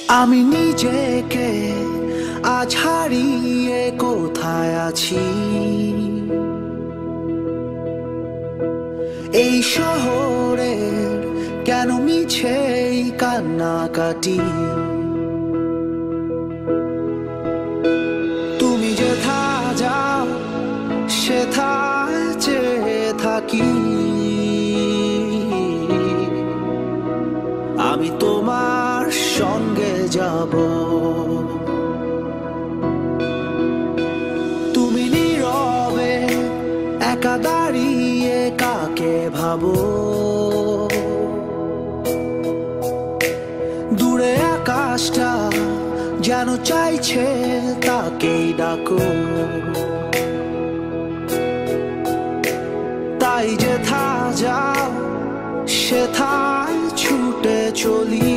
আমি নিজেকে আজ হারিয়ে কোথায় আছি, এই শহরের কেন মিছে কান্নাকাটি। তুমি যেথা যাও সেথায় চেয়ে থাকি, আমি তোমার সঙ্গে যাব। তুমি নীরবে একা দাঁড়িয়ে কাকে ভাবো, দূরে আকাশটা যেন চাইছে তাকেই ডাকো। তাই যেথা যাও সেথায় ছুটে চলি।